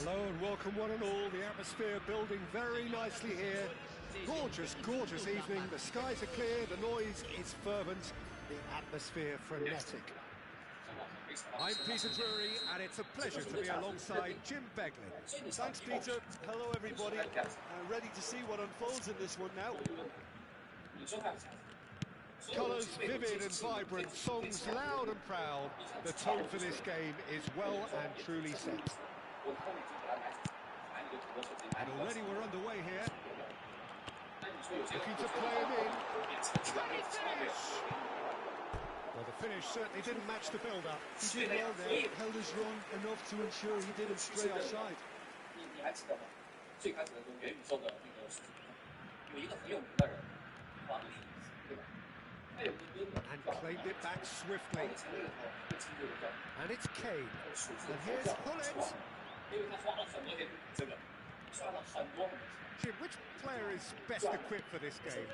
Hello and welcome one and all. The atmosphere building very nicely here. Gorgeous, gorgeous evening. The skies are clear, the noise is fervent, the atmosphere frenetic. I'm Peter Drury and it's a pleasure to be alongside Jim Beglin. Thanks, Peter. Hello, everybody. Ready to see what unfolds in this one now. Colours vivid and vibrant, songs loud and proud. The tone for this game is well and truly set. And already we're underway here. Looking to play him in. Well, the finish certainly didn't match the build-up. He did well there, held his run enough to ensure he didn't stray offside. And claimed it back swiftly. And it's Kane. And here's Hullet. Jim, which player is best equipped for this game?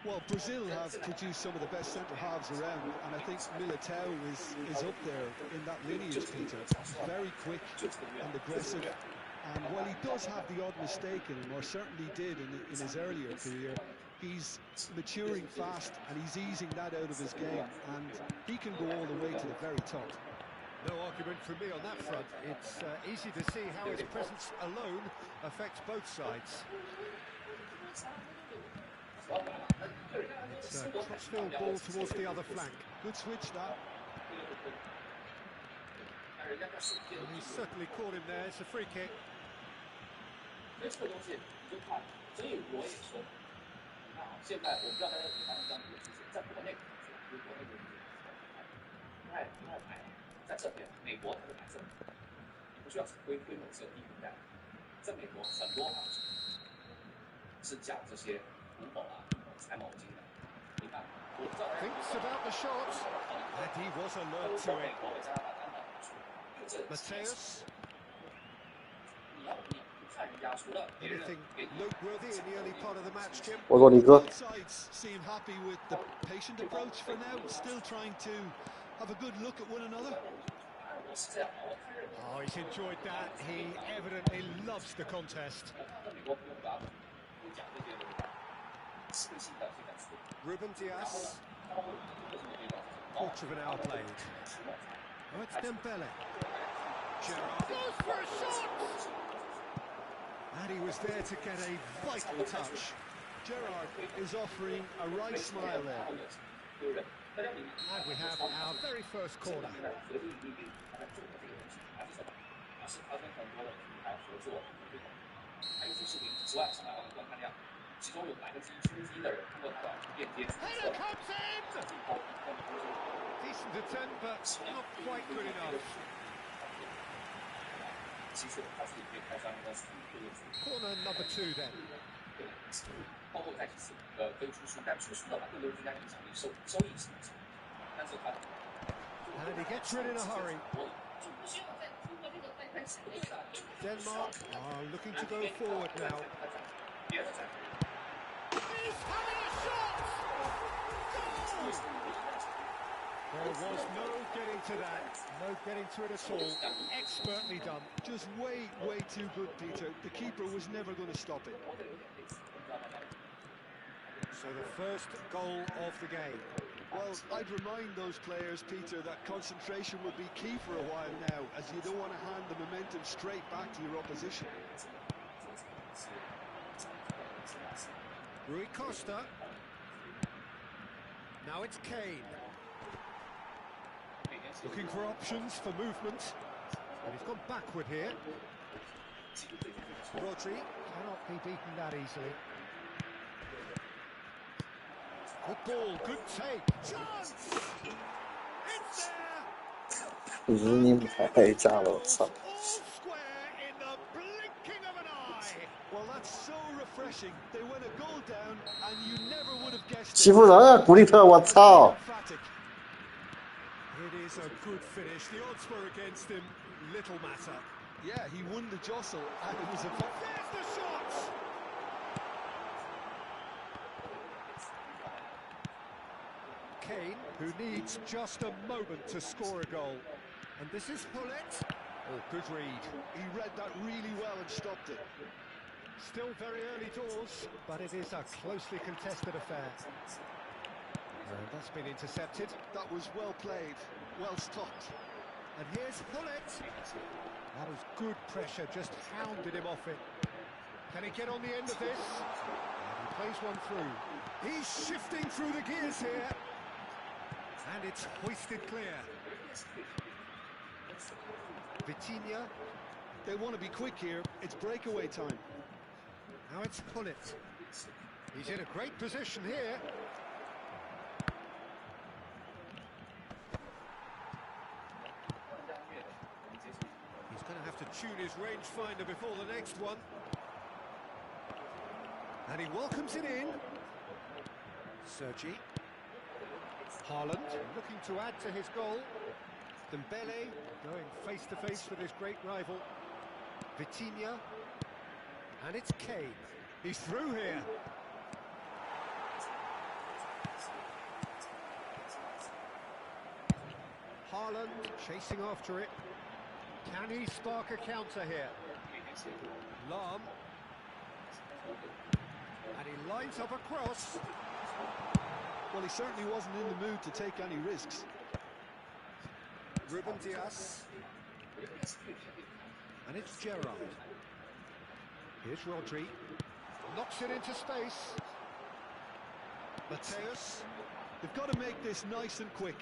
Well, Brazil have produced some of the best centre-halves around, and I think Militao is up there in that lineage, Peter. Very quick and aggressive, and while he does have the odd mistake in him, or certainly did in his earlier career, he's maturing fast and he's easing that out of his game, and he can go all the way to the very top. No argument from me on that front. It's easy to see how his presence alone affects both sides. It's a crossfield ball towards the other flank. Good switch, that. And he's certainly caught him there. It's a free kick. Thinks about the shot, and he was alert to it. Mateus. Anything noteworthy in the early part of the match, Jim? 我说李哥， Both sides seem happy with the patient approach for now, still trying to have a good look at one another. Oh, he's enjoyed that. He evidently loves the contest. Ruben Diaz. Quarter of an hour played. Oh, it's Dembele. Gerrard goes for a shot! And he was there to get a vital touch. Gerrard is offering a right smile there. And we have our very first corner. Header comes in! Decent attempt, but not quite good enough. Corner number 2 then. And he gets rid in a hurry. Denmark are looking to go forward now. He's having a shot! Goal! There was no getting to that, no getting to it at all. Expertly done. Just way too good, Peter. The keeper was never going to stop it. So the first goal of the game. Well, I'd remind those players, Peter, that concentration would be key for a while now, as you don't want to hand the momentum straight back to your opposition. Rui Costa. Now it's Kane. Looking for options for movement. And he's gone backward here. Rodri cannot be beaten that easily. Good ball, good take. Chance! It's there! 你你们太炸了，我操！ All square in the blinking of an eye. Well, that's so refreshing. They went a goal down, and you never would have guessed 欺 it. 负人啊，古利特，我操！ Emphatic. It is a good finish. The odds were against him. Little matter. Yeah, he won the jostle, and it was a... There's the shot! Kane, who needs just a moment to score a goal. And this is Hullet. Oh, good read. He read that really well and stopped it. Still very early doors, but it is a closely contested affair. And that's been intercepted. That was well played, well stopped. And here's Hullet. That was good pressure, just hounded him off it. Can he get on the end of this? And he plays one through. He's shifting through the gears here. And it's hoisted clear. Vitinha. They want to be quick here. It's breakaway time. Now it's Hullet. He's in a great position here. He's going to have to tune his rangefinder before the next one. And he welcomes it in. Sergi. Haaland looking to add to his goal. Dembele going face-to-face with his great rival. Vitinha. And it's Kane. He's through here. Haaland chasing after it. Can he spark a counter here? Lahm. And he lines up a cross. Well, he certainly wasn't in the mood to take any risks. Ruben Diaz. And it's Gerrard. Here's Rodri. Knocks it into space. Mateus. They've got to make this nice and quick.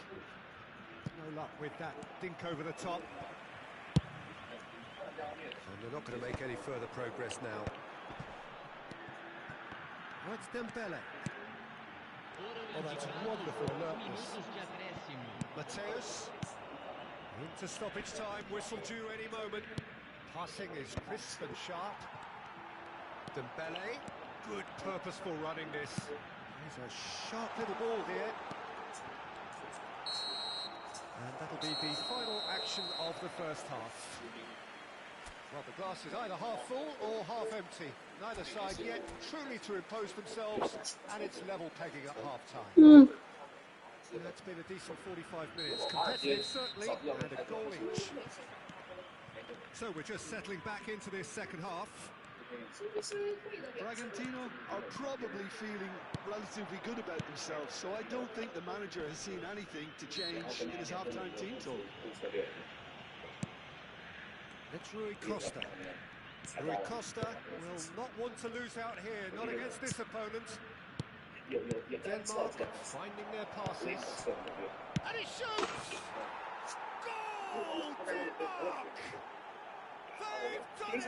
No luck with that dink over the top. And they're not going to make any further progress now. Now it's Dembele. Oh, that's wonderful alertness. Mateus. Into stoppage time, whistle due any moment. Passing is crisp and sharp. Dembele. Good purposeful running this. There's a sharp little ball here. And that'll be the final action of the first half. Well, the glass is either half full or half empty. Neither side yet truly to impose themselves, and it's level pegging at half-time. It's been a decent 45 minutes. Competitive, certainly, and a goal each. So we're just settling back into this second half. Bragantino are probably feeling relatively good about themselves, so I don't think the manager has seen anything to change in his half-time team talk. It's Rui Costa. Rui Costa will not want to lose out here, not against this opponent. Denmark finding their passes. And he shoots! Goal, Denmark! They've done it!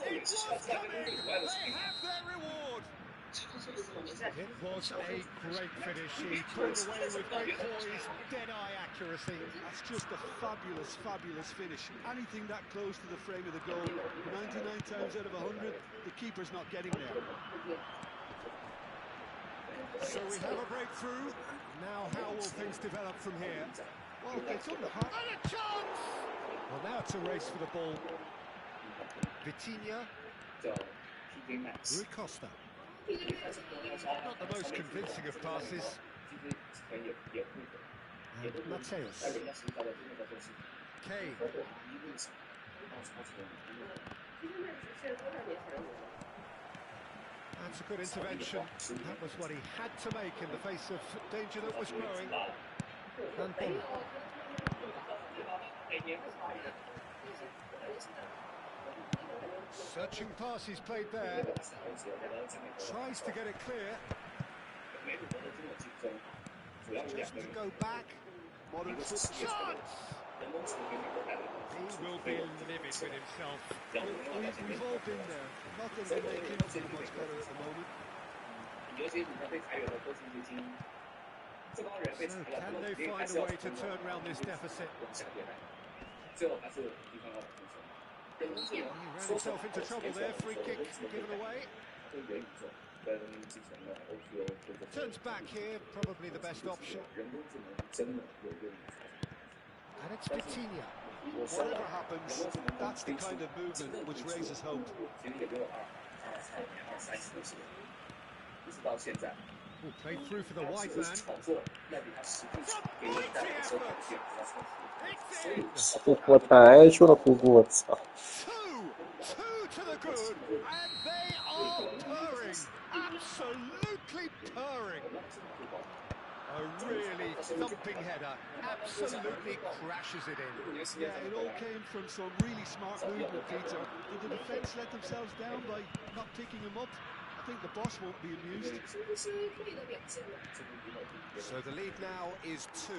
It was coming! They have their reward! It was a great finish. He pulled away with great poise, dead-eye accuracy. That's just a fabulous, fabulous finish. Anything that close to the frame of the goal, 99 times out of 100, the keeper's not getting there. So we have a breakthrough. Now how will things develop from here? Well, it's on the heart. And a chance! Well, now it's a race for the ball. Vitinha. Rui Costa. Not the most convincing of passes. And Mateus. Kane. That's a good intervention. That was what he had to make in the face of danger that was growing. And Bola. Searching pass he's played there. Tries to get it clear. Just to go back. Modern Chance! He will be livid with himself. We've all been there. Nothing can make him feel much better at the moment. So can they find a way to turn around this deficit? He ran himself into trouble there, free kick given away. Turns back here, probably the best option. And it's Vitinha. Whatever happens, that's the kind of movement which raises hope. Ooh, played through for the wide man. It's a mighty effort! It's in! 我才说的不过，我操！ Two to the good, and they are purring, absolutely purring. A really thumping header, absolutely crashes it in. Yeah, it all came from some really smart movement, Peter. Did the defence let themselves down by not picking him up? I think the boss won't be amused. So the lead now is 2.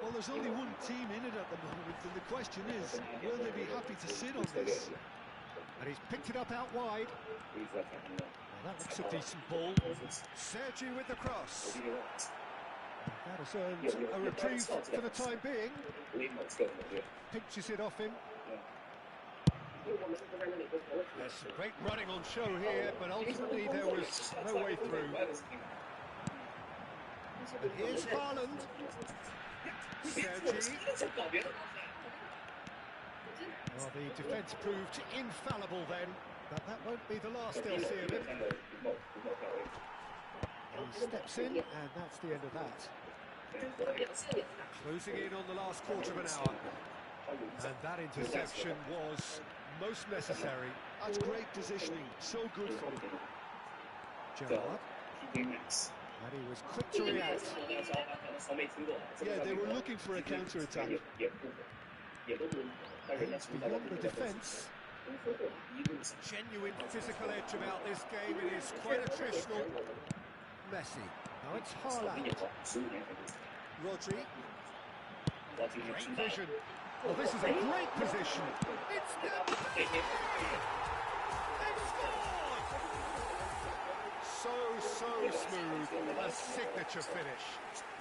Well, there's only one team in it at the moment, and the question is, will they be happy to sit on this? And he's picked it up out wide. Well, that looks a decent ball. Sergi with the cross. That has earned a reprieve for the time being. Pinches it off him. There's some great running on show here, but ultimately there was no way through. And here's Haaland. Sergi. Well, the defence proved infallible then, but that won't be the last they'll see of him. He steps in, and that's the end of that. Closing in on the last quarter of an hour. And that interception was most necessary. That's great positioning, so good for him. Gerrard. And he was quick to react. Yeah, they were looking for a counter-attack. He's beyond the defence. Genuine physical edge about this game. It is quite attritional. Messi. Now it's Haaland. Rodri. Great vision. Well, this is a great position. It's the... They've scored! So smooth. A signature finish.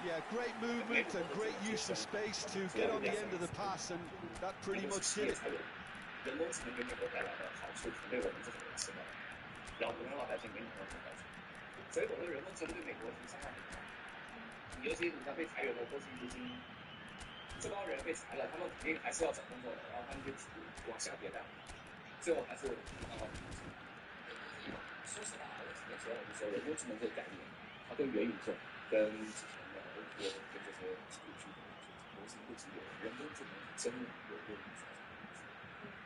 Yeah, great movement and great use of space to get on the end of the pass, and that pretty much did it. 最后还是慢慢说实话，我几年前我们说人工智能这个概念，它跟元宇宙、跟之前的 OPO、跟这些技术驱动流行不及有人工智能真有用于产生东西。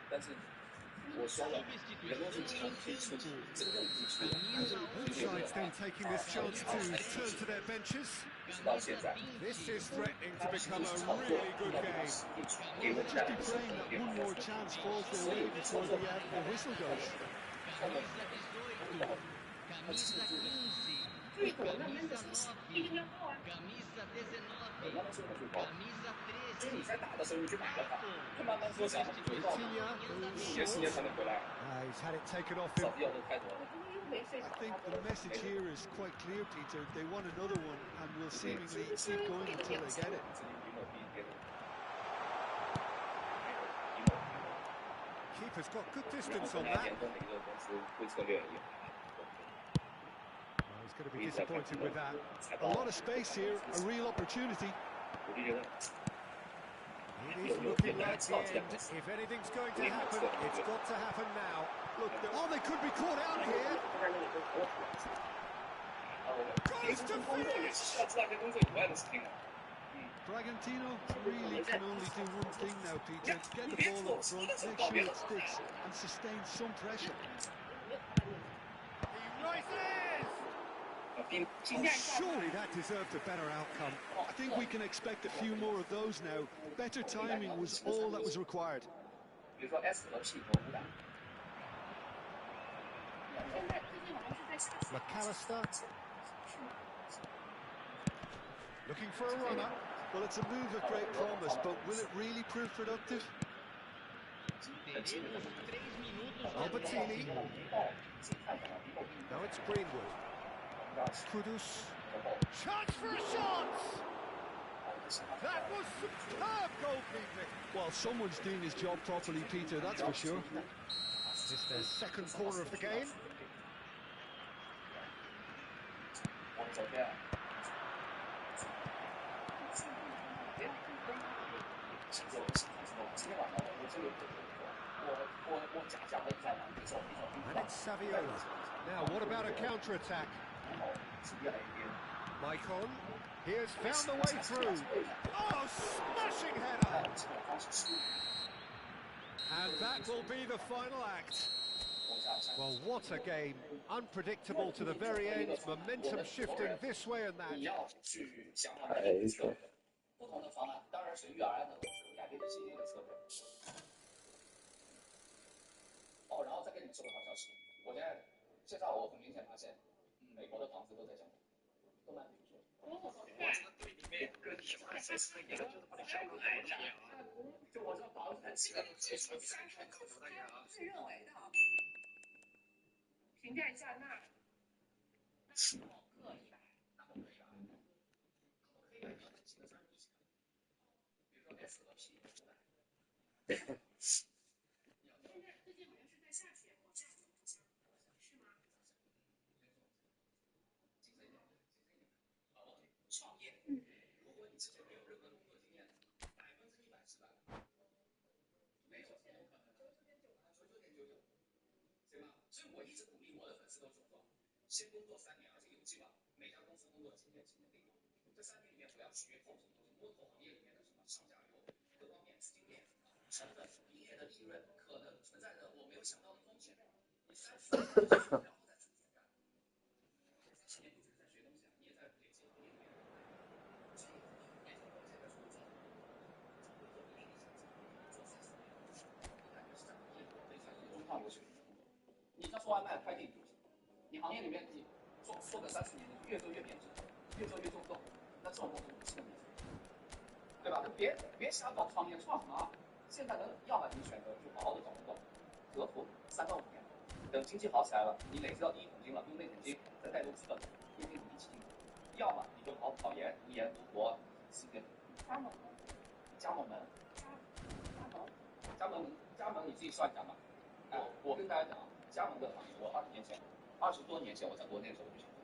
但是我说了，人工智能从推出真正推出的， Both sides then taking this chance to turn to their benches. 到现在， This is threatening to become a really good game. Well, let's just be praying that one more chance falls their way before the whistle goes. Camisa 15, camisa 9, camisa 19, camisa 13, Vitinha, he's had it taken off him. I think the message here is quite clear, Peter. They want another one and will seemingly keep going until they get it. Keeper's got good distance on that. He's going to be disappointed with that. A lot of space here, a real opportunity. It is looking like the end. If anything's going to happen, it's got to happen now. Look, oh, they could be caught out here. Goes to finish! Bragantino really can only do one thing now, Peter. Get the ball up front, make sure it sticks, and sustain some pressure. He rises! Oh, surely that deserved a better outcome. I think we can expect a few more of those now. Better timing was all that was required. McAllister. Looking for a runner. Well, it's a move of great promise, but will it really prove productive? Albertini. Now it's Greenwood. Kudus. Chance for a shot! That was superb goalkeeping. Well, someone's doing his job properly, Peter, that's for sure. It's their second corner of the game. And it's Saviola. Now, what about a counter-attack? Maicon, he has found the way through. Oh, smashing header! And that will be the final act. Well, what a game. Unpredictable to the very end. Momentum shifting this way and that. 没错。不同的方案，当然随遇而安的改变这是一个策略。哦，然后再跟你们说个好消息，我现在我很明显发现，美国的房子都在降价，都卖不出去。就我这房子，自认为的，评价一下那儿。先工作3年，而且有计划，每家公司工作7年，7年定了。这3年里面，我要学透什么东西，摸透行业里面的什么上下游各方面资金链、成本、营业的利润可能存在着我没有想到的风险。你3、4年然后再自己干，3、4年不就是在学东西啊？你也在累积行业里面的能耐。所以也就是我现在说做，这工作一定想做3、4年，我感觉是这样，也非常中上游水平的工作。你像送外卖、快递。你行业里面你做个3、4年，你越做越贬值，越做越做不动，那这种东西不是个明星，对吧？别瞎搞创业，创什么？现在要么你选择就好好的找工作，蛰伏3到5年，等经济好起来了，你累积到第一桶金了，用那桶金再带动资本，一定一起进。要么你就好好考研、读研、读博，4年加盟门，加盟，你自己算一下吧。我跟大家讲，加盟这个行业，我20多年前我在国内的时候我就想做，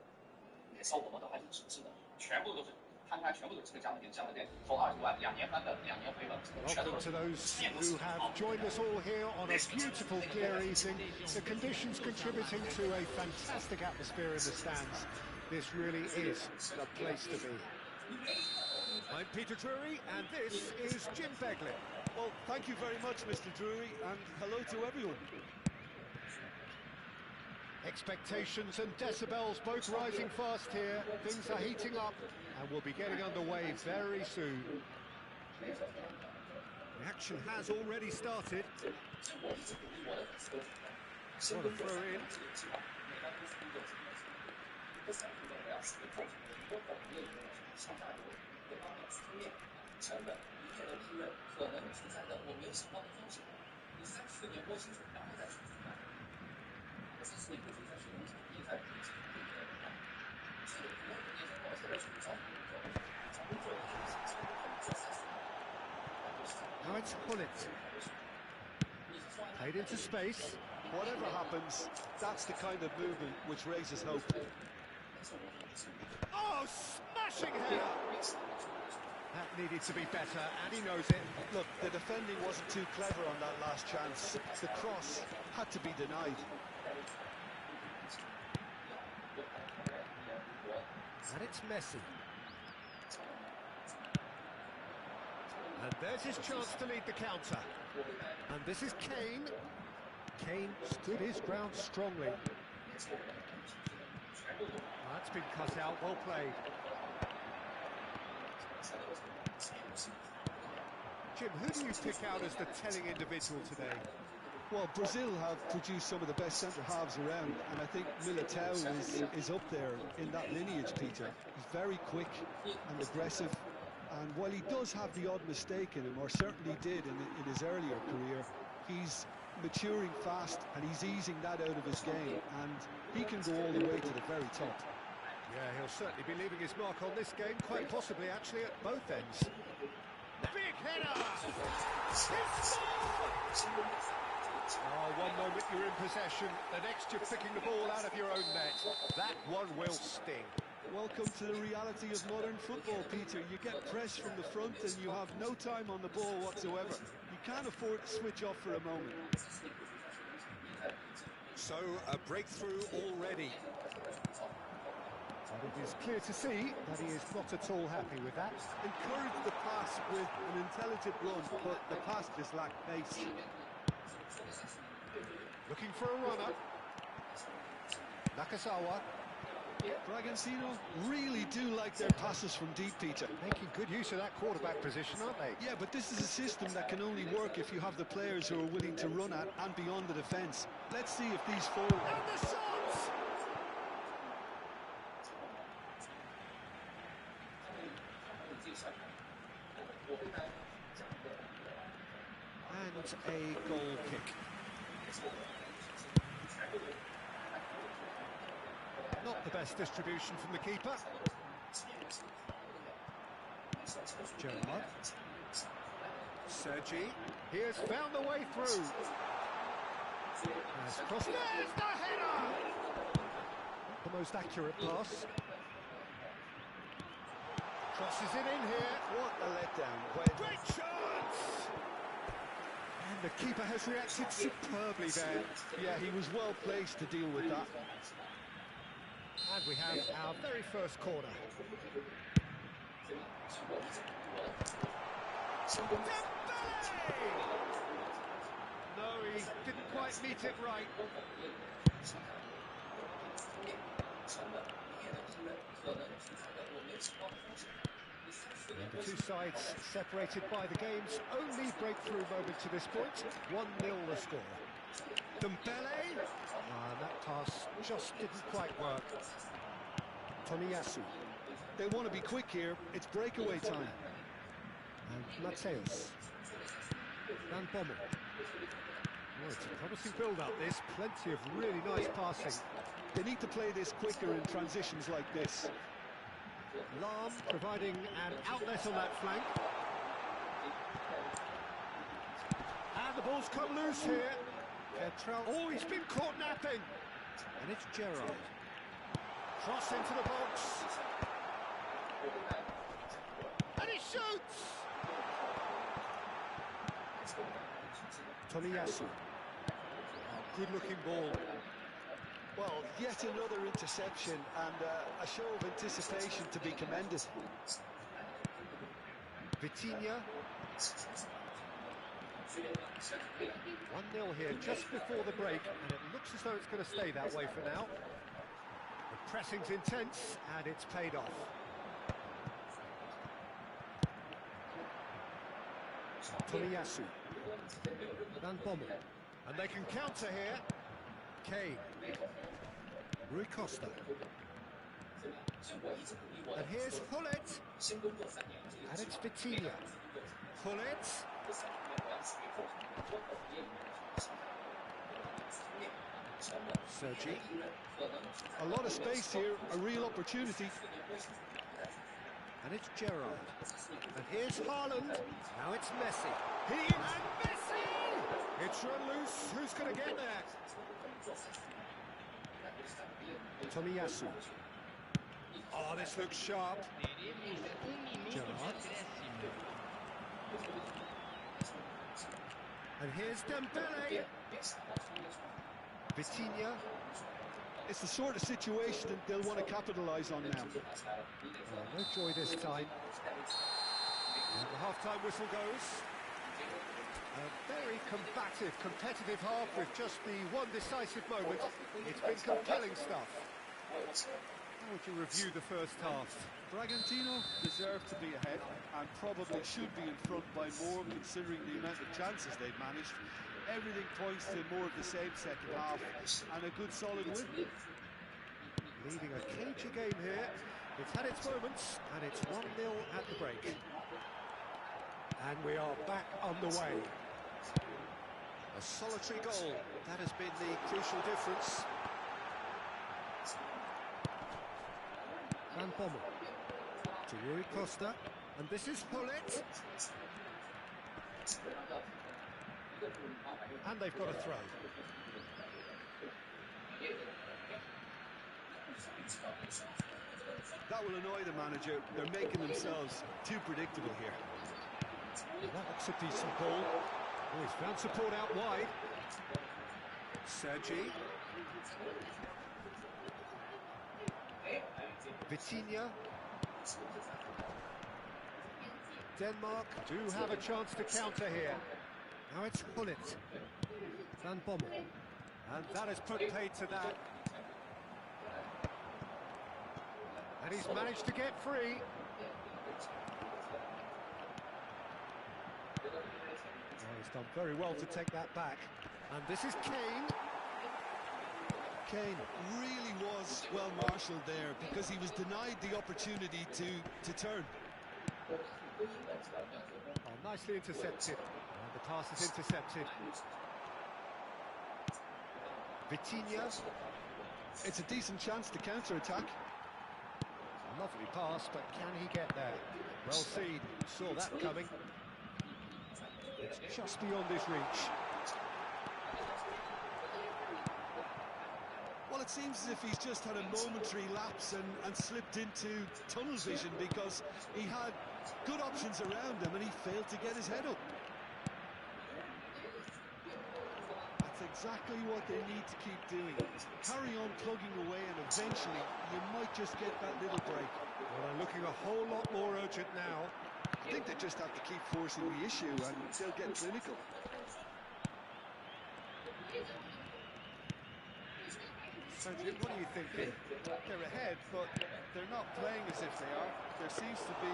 那时候我们都还是纸质的，全部都是摊开全部都是这个加盟店，加盟店投20万，2年翻本，2年回本，全都 Welcome to those who have joined us all here on a beautiful clear evening. The conditions contributing to a fantastic atmosphere in the stands. This really is the place to be. I'm Peter Drury, and this is Jim Beglin. Well, thank you very much, Mr. Drury, and hello to everyone. Expectations and decibels both rising fast here. Things are heating up, and we'll be getting underway very soon. The action has already started. What a throw in. Now it's Hullet. Played into space. Whatever happens, that's the kind of movement which raises hope. Oh, smashing header! That needed to be better, and he knows it. Look, the defending wasn't too clever on that last chance. The cross had to be denied. And it's Messi. And there's his chance to lead the counter. And this is Kane. Kane stood his ground strongly. That's been cut out, well played. Jim, who do you pick out as the telling individual today? Well, Brazil have produced some of the best centre-halves around, and I think Militao is up there in that lineage, Peter. He's very quick and aggressive, and while he does have the odd mistake in him, or certainly did in his earlier career, he's maturing fast and he's easing that out of his game, and he can go all the way to the very top. Yeah, he'll certainly be leaving his mark on this game, quite possibly actually at both ends. Big header! It's scored! Oh, one moment you're in possession, the next you're picking the ball out of your own net. That one will sting. Welcome to the reality of modern football, Peter. You get pressed from the front and you have no time on the ball whatsoever. You can't afford to switch off for a moment. So, a breakthrough already. And it is clear to see that he is not at all happy with that. Encourage the pass with an intelligent run, but the pass just lacked pace. Looking for a runner. Nakazawa. Bragantino really do like their passes from deep, Peter. Making good use of that quarterback position, aren't they? Yeah, but this is a system that can only work if you have the players who are willing to run at and beyond the defence. Let's see if these forward... And the shots! And a goal kick. Not the best distribution from the keeper. Gerard. Sergi. He has found the way through. Has crossed. There's the header! The most accurate pass. Crosses it in here. What a letdown. Great chance! And the keeper has reacted superbly there. Yeah, he was well placed to deal with that. And we have our very first corner. Dembele! No, he didn't quite meet it right. And the two sides separated by the game's only breakthrough moment to this point. 1-0 the score. Dembele! And that pass just didn't quite work. Tomiyasu. They want to be quick here. It's breakaway time. And Mateus. Van Bommel. Oh, it's a promising build-up, this. Plenty of really nice passing. They need to play this quicker in transitions like this. Lam providing an outlet on that flank. And the ball's come loose here. Petrel. Oh, he's been caught napping. And it's Gerard. Cross into the box. shoots! Tomiyasu. Oh, good-looking ball. Well, yet another interception and a show of anticipation to be commended. Vitinha. 1-0 here just before the break, and it looks as though it's going to stay that way for now. The pressing's intense, and it's paid off. Tomiyasu. Van Bommel. And they can counter here. Kane. Rui Costa. And here's Hullet. And it's Vitinha. Hullet. Sergi. A lot of space here, a real opportunity. And it's Gerrard. And here's Haaland. Now it's Messi. And Messi! It's run loose. Who's going to get there? Tomiyasu. Oh, this looks sharp. Gerrard. And here's Dembele. Vitinha. It's the sort of situation that they'll want to capitalise on now. Oh, no joy this time. And the half-time whistle goes. A very combative, competitive half with just the one decisive moment. It's been compelling stuff. How would you review the first half? Bragantino deserve to be ahead and probably should be in front by more, considering the amount of chances they've managed. Everything points to more of the same second half and a good solid win. Leading a cagey game here. It's had its moments and it's 1-0 at the break. And we are back on the way. A solitary goal, that has been the crucial difference. Van Bommel to Rui Costa, and this is Hullet. And they've got a throw. That will annoy the manager. They're making themselves too predictable here. Well, that looks a decent ball. Oh, he's found support out wide. Sergi. Vitinha. Denmark do have a chance to counter here. Now it's Hullet. Van Bommel. And that has put paid to that. And he's managed to get free. Oh, he's done very well to take that back. And this is Kane. Kane really was well marshalled there because he was denied the opportunity to turn. Oh, nicely intercepted. And the pass is intercepted. Vitinha. It's a decent chance to counter-attack. Lovely pass, but can he get there? Well seen, saw that coming. It's just beyond his reach. Well, it seems as if he's just had a momentary lapse and slipped into tunnel vision because he had good options around him and he failed to get his head up. That's exactly what they need to keep doing. Carry on plugging away and eventually you might just get that little break. Well, they're looking a whole lot more urgent now. I think they just have to keep forcing the issue and they'll get clinical. Sergi, what are you thinking? They're ahead, but they're not playing as if they are. There seems to be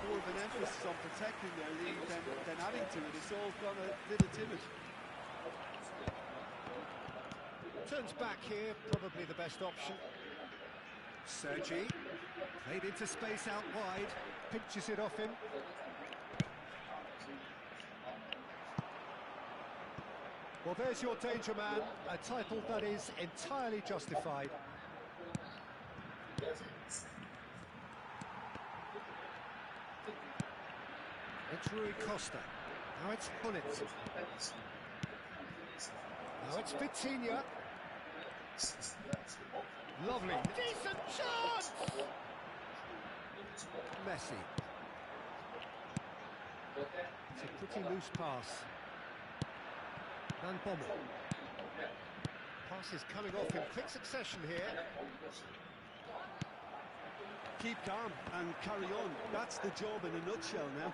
more of an emphasis on protecting their lead than adding to it. It's all gone a little timid. Turns back here, probably the best option. Sergi, played into space out wide, pinches it off him. Well, there's your danger man, a title that is entirely justified. It's Rui Costa. Now it's Hullet. Now it's Vitinha. Lovely. Decent chance! Messi. It's a pretty loose pass. Van Bommel. Pass is coming off in quick succession here. Keep calm and carry on. That's the job in a nutshell now.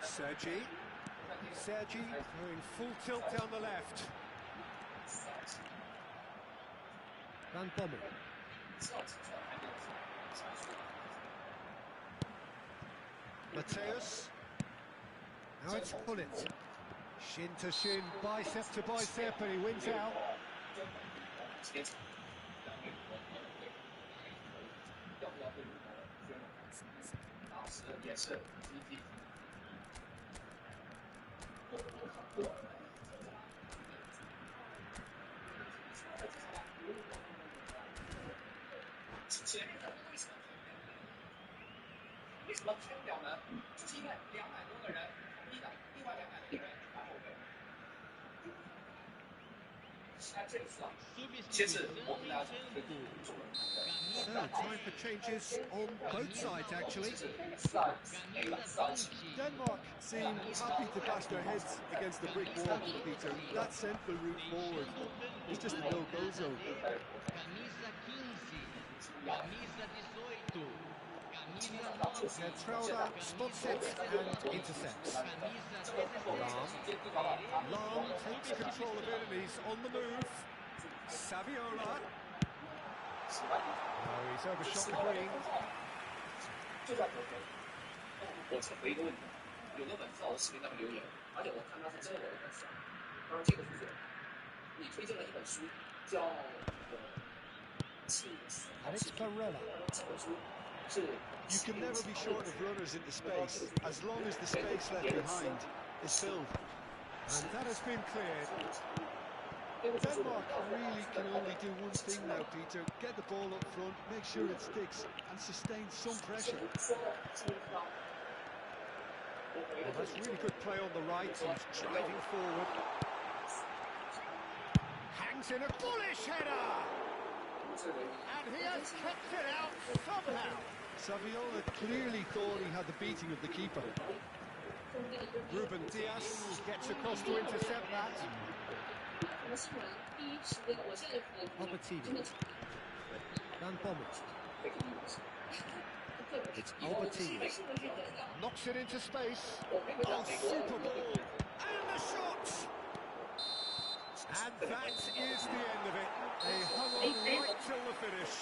Sergi going full tilt down the left. Van Bommel. Mateus. Now it's Pullet. Shin to shin, bicep to bicep, and he wins out. So, time for changes on both sides, actually. Denmark seem happy to bash their heads against the brick wall, Peter. That central route forward is just a no-go zone. Gertruda spots it and intercepts. Lahm takes control of it and he's on the move. Saviola. Oh, he's overshot the green. 我曾回一个问题，有个粉丝我视频上面留言，而且我看他是真的有粉丝。他说这个是你推荐了一本书，叫Alex Barella. 这本书是 You can never be short of runners into space, as long as the space left behind is filled. And that has been cleared. Denmark really can only do one thing now, Peter. Get the ball up front, make sure it sticks, and sustain some pressure. Well, that's really good play on the right. He's driving forward. Hangs in a bullish header! And he has kept it out somehow. Saviola clearly thought he had the beating of the keeper. Ruben Diaz gets across to intercept that. Albertini. Van Bommel. It's Albertini. Knocks it into space. Oh, super ball. And the shot! And that is the end of it. They hung on right till the finish.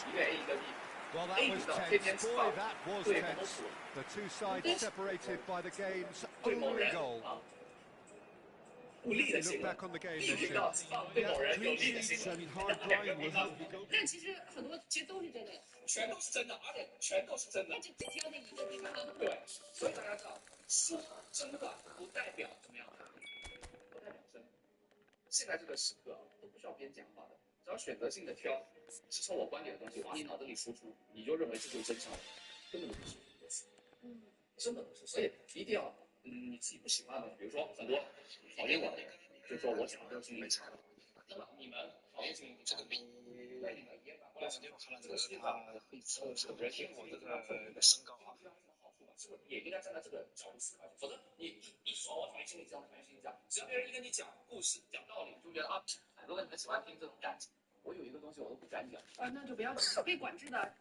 Well, that was tense. Boy, that was tense. The two sides separated by the game's only goal. Look back on the game, then, Yeah, clean sheets and hard grind will help you go. 但其实很多其实都是真的，全都是真的，而且全都是真的。那就只挑那一个对吧？对，所以大家知道，说真的不代表怎么样，不代表真。现在这个时刻都不需要别人讲话的，只要选择性的挑支撑我观点的东西往你脑子里输出，你就认为这就是真相，根本就不是。真的不是。所以一定要，你自己不喜欢的，比如说很多讨厌我的，就是说我讲的都是没差的。那么你们讨厌性这个那你们也反过来，这个世界上会测人听我这个身高啊，是不是也应该站在这个角度思考？否则你一说我讨厌心理这样，讨厌心理这样，只要别人一跟你讲故事、讲道理，你就觉得啊，很多人很喜欢听这种感情。我有一个东西我都不敢讲。那就不要被管制的，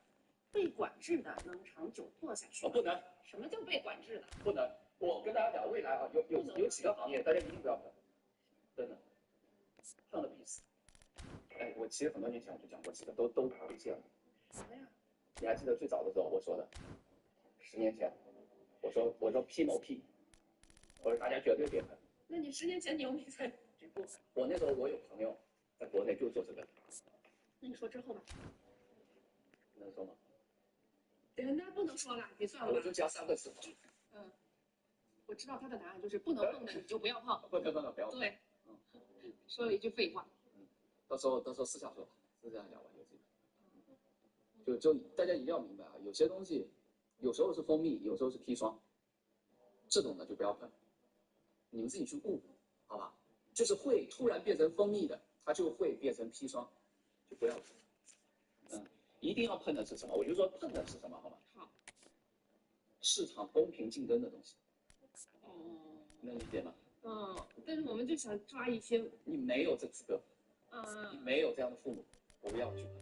被管制的能长久做下去吗？不能。什么叫被管制的？不能。我跟大家讲，未来啊，有几个行业大家一定不要碰，真的，碰的必死。哎，我其实很多年前我就讲过几个，都赔钱了。什么呀？你还记得最早的时候我说的？10年前，我说 P 某 P， 我说大家绝对别碰。那你10年前你又没在这部分？我那时候我有朋友在国内就做这个。那你说之后吧。能说吗？那不能说了，别算了。我就加3个字。我知道他的答案就是不能碰的你就不要碰。不能碰的不要碰。对。说了一句废话。到时候私下说，私下讲完就大家一定要明白啊，有些东西有时候是蜂蜜，有时候是砒霜，这种的就不要碰，你们自己去悟，好吧？就是会突然变成蜂蜜的，它就会变成砒霜，就不要碰。一定要碰的是什么？我就说碰的是什么，好吗？好。市场公平竞争的东西。哦。能理解吗？但是我们就想抓一些。你没有这资格。你没有这样的父母，不要去碰。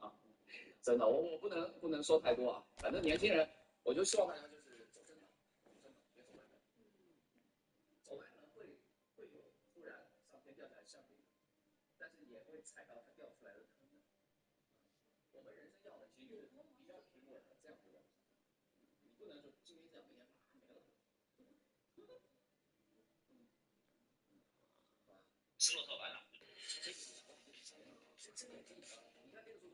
啊，真的，我不能说太多啊。反正年轻人，我就希望大家就是走正道，别走歪门。走歪门会有突然上天掉下来馅饼，但是也会踩到它掉出来的坑的。我们人生要的其实是比较平稳的这样子的，你不能说今天这样，明天没了。失落特完了。你看这个时候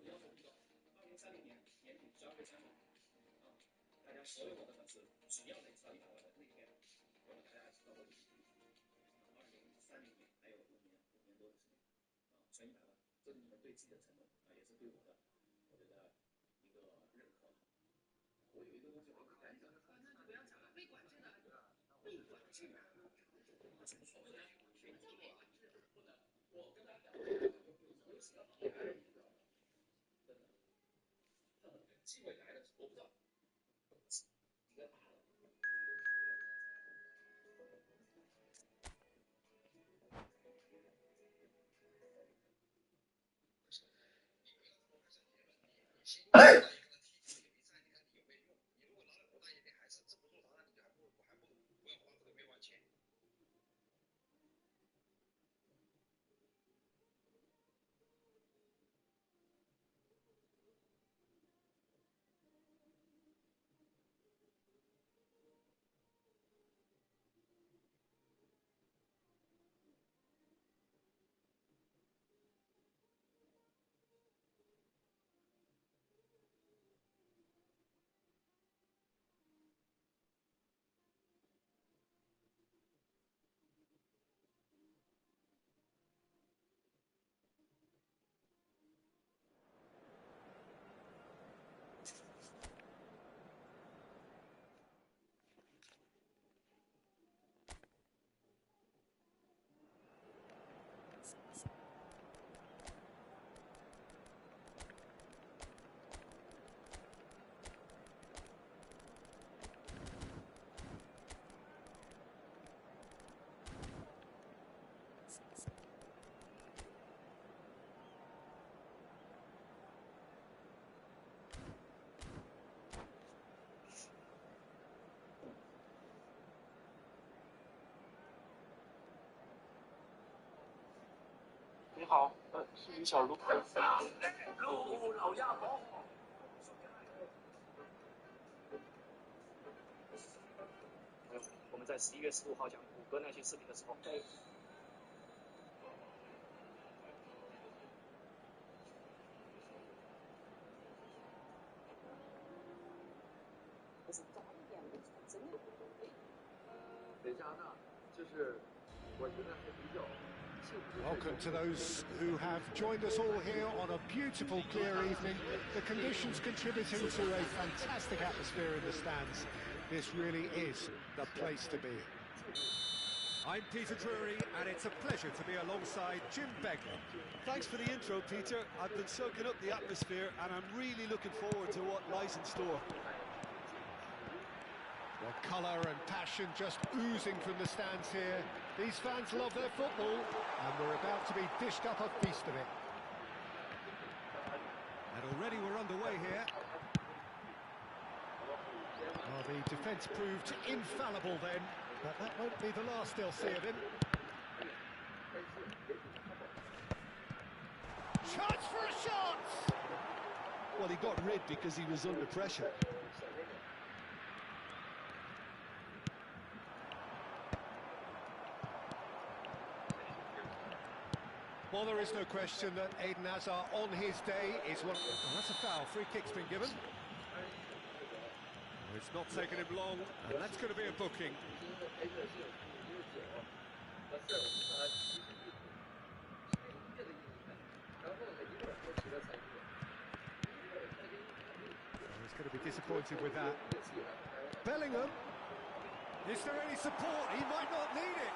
要求很高，2030年年底消费产品，大家所有我的粉丝，只要能超100万的那天，我们大家知道我2030年还有5年多的时间，存100万，这是你们对自己的承诺也是对我的，我觉得一个认可。我有一个东西我不敢讲，那就不要讲了，被管制的，被管制的。我跟大家讲，有几个行业真的，机会来的时候，我不知道几个大的。你好，是李小璐。陆老鸭好。我们在11月15号讲谷歌那些视频的时候。不是早一点，真的。等一下，那就是我觉得还比较。Welcome to those who have joined us all here on a beautiful, clear evening. The conditions contributing to a fantastic atmosphere in the stands. This really is the place to be. I'm Peter Drury, and it's a pleasure to be alongside Jim Begley. Thanks for the intro, Peter. I've been soaking up the atmosphere, and I'm really looking forward to what lies in store. Well, colour and passion just oozing from the stands here. These fans love their football, and we're about to be dished up a feast of it. And already we're underway here. Well, the defence proved infallible then, but that won't be the last they'll see of him. Chance for a shot! Well, he got rid because he was under pressure. Well, there is no question that Eden Hazard on his day is one... Oh, that's a foul. Free kick's been given. Oh, it's not taken him long, and that's going to be a booking. Oh, he's going to be disappointed with that. Bellingham. Is there any support? He might not need it.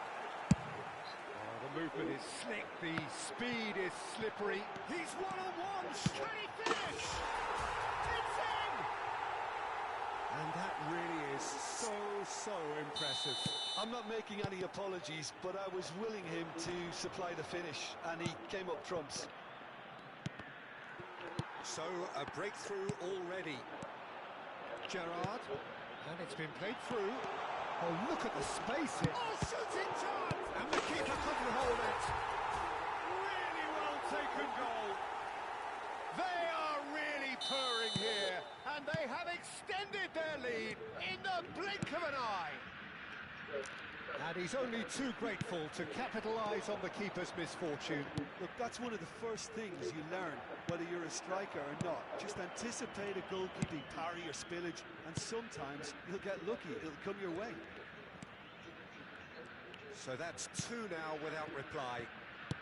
Oh, the The movement is slick, the speed is slippery. He's one-on-one, can he finish? It's in! And that really is so impressive. I'm not making any apologies, but I was willing him to supply the finish, and he came up trumps. So, a breakthrough already. Gerrard, and it's been played through. Oh, look at the space here. Oh, shooting chance! And the keeper couldn't hold it. Really well taken goal. They are really purring here, and they have extended their lead in the blink of an eye. And he's only too grateful to capitalise on the keeper's misfortune. Look, that's one of the first things you learn, whether you're a striker or not. Just anticipate a goalkeeping parry or spillage, and sometimes you'll get lucky, it'll come your way. So that's two now without reply.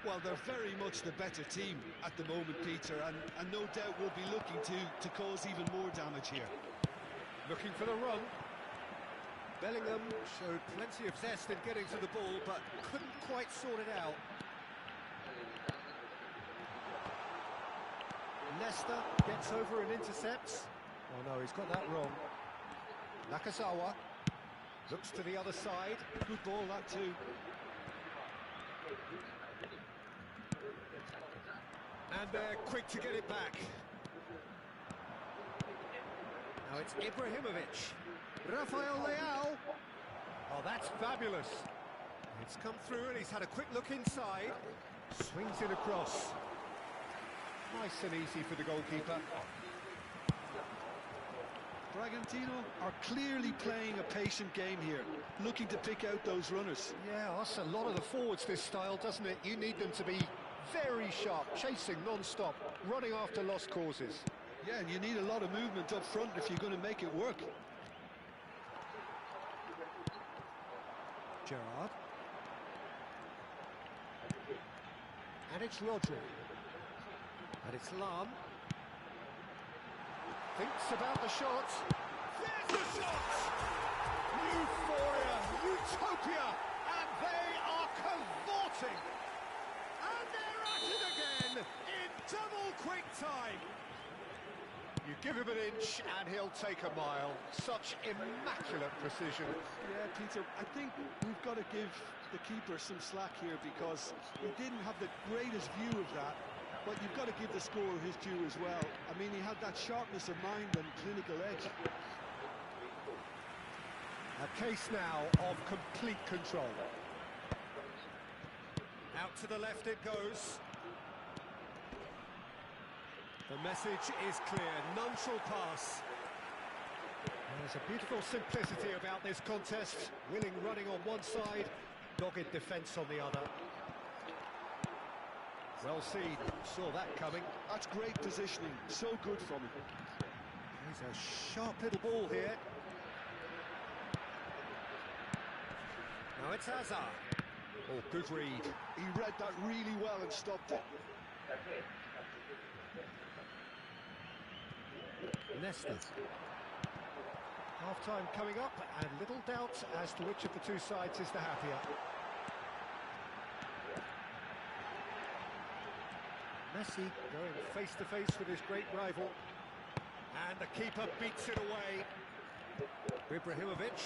Well, they're very much the better team at the moment, Peter, and no doubt will be looking to cause even more damage here. Looking for the run. Bellingham showed plenty of zest in getting to the ball, but couldn't quite sort it out. Leicester gets over and intercepts. Oh no, he's got that wrong. Nakazawa looks to the other side. Good ball, that too. And they're quick to get it back. Now it's Ibrahimovic. Rafael Leao. Oh, that's fabulous. It's come through and he's had a quick look inside. Swings it across. Nice and easy for the goalkeeper. Bragantino are clearly playing a patient game here, looking to pick out those runners. Yeah, that's a lot of the forwards, this style, doesn't it? You need them to be very sharp, chasing non-stop, running after lost causes. Yeah, and you need a lot of movement up front if you're going to make it work. Gerrard. And it's Rodri. And it's Lam. Thinks about the shot. There's the shot! Euphoria, utopia, and they are cavorting. And they're at it again in double quick time. You give him an inch and he'll take a mile. Such immaculate precision. Yeah, Peter, I think we've got to give the keeper some slack here because he didn't have the greatest view of that. But you've got to give the scorer his due as well. I mean, he had that sharpness of mind and clinical edge. A case now of complete control. Out to the left it goes. The message is clear, none shall pass. There's a beautiful simplicity about this contest. Willing running on one side, dogged defence on the other. Well seen, saw that coming. That's great positioning, so good from him. There's a sharp little ball here. Now it's Hazard. Oh, good read. He read that really well and stopped it. Naesl. Half-time coming up, and little doubt as to which of the two sides is the happier. Messi going face-to-face with his great rival. And the keeper beats it away. Ibrahimovic.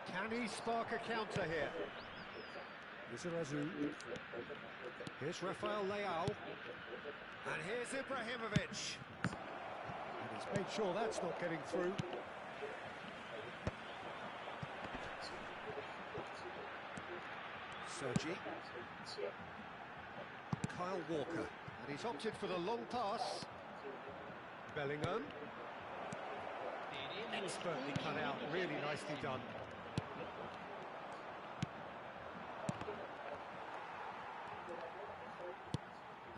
Can he spark a counter here? Lizarazu. Here's Rafael Leao. And here's Ibrahimovic. And he's made sure that's not getting through. Sergi. Kyle Walker. And he's opted for the long pass. Bellingham. Expertly cut out, really nicely done.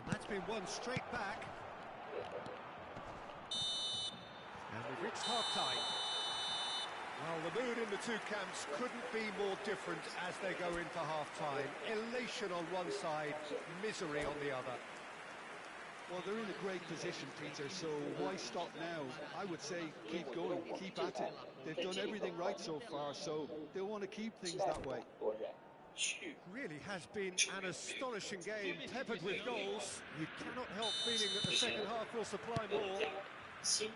And that's been won straight back. And we've reached half-time. Well, the mood in the two camps couldn't be more different as they go in for half-time. Elation on one side, misery on the other. Well, they're in a great position, Peter, so why stop now? I would say keep going, keep at it. They've done everything right so far, so they want to keep things that way. Really has been an astonishing game, peppered with goals. You cannot help feeling that the second half will supply more. So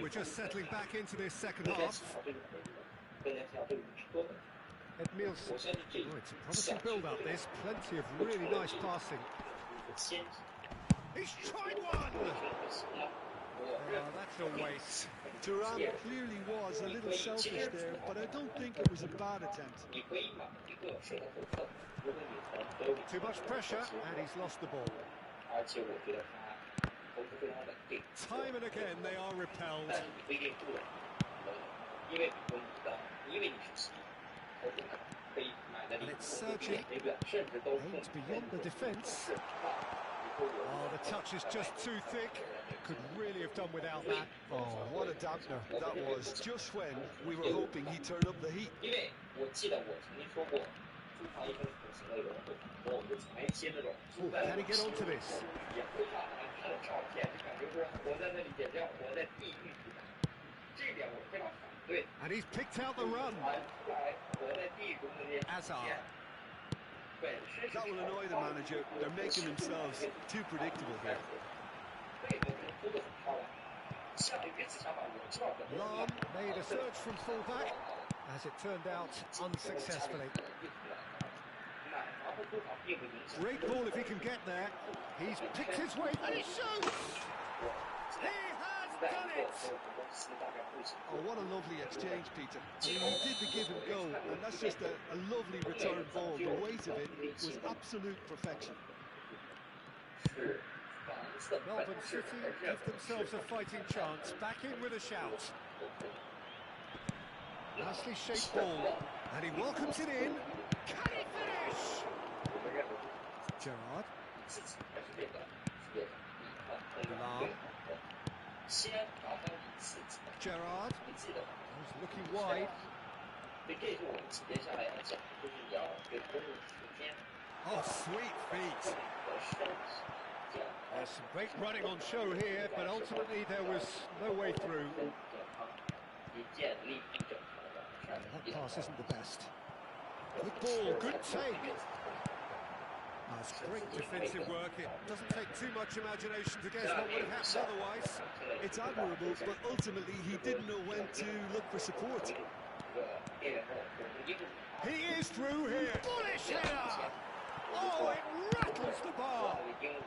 we're just settling back into this second half. Edmilson. Oh, it's a promising build-up, this. Plenty of really nice passing. He's tried one! Oh, that's a waste. Thuram clearly was a little selfish there, but I don't think it was a bad attempt. Too much pressure, and he's lost the ball. Time and again, they are repelled. And it's Sergi. Aimed beyond the defence. Oh, the touch is just too thick. Could really have done without that. Oh, what a dampener that was, just when we were hoping he'd turn up the heat. Oh, can he get onto this? And he's picked out the run. Hazard. That will annoy the manager. They're making themselves too predictable here. Lam made a surge from fullback, as it turned out unsuccessfully. Great ball if he can get there. He's picked his way and he shoots! He has done it! Oh, what a lovely exchange, Peter. I mean, he did the give and go, and that's just a lovely return ball. The weight of it was absolute perfection. Melbourne City give themselves a fighting chance. Back in with a shout. Nicely shaped ball, and he welcomes it in. Can he finish? Gerrard. Lam. Gerrard. He's looking wide. Oh, sweet feet. There's some great running on show here, but ultimately there was no way through. That pass isn't the best. Good ball, good take. That's great defensive work. It doesn't take too much imagination to guess what would have happened otherwise. It's admirable, but ultimately he didn't know when to look for support. He is through here. Bullish header! Oh, it rattles the bar. That'll be a goal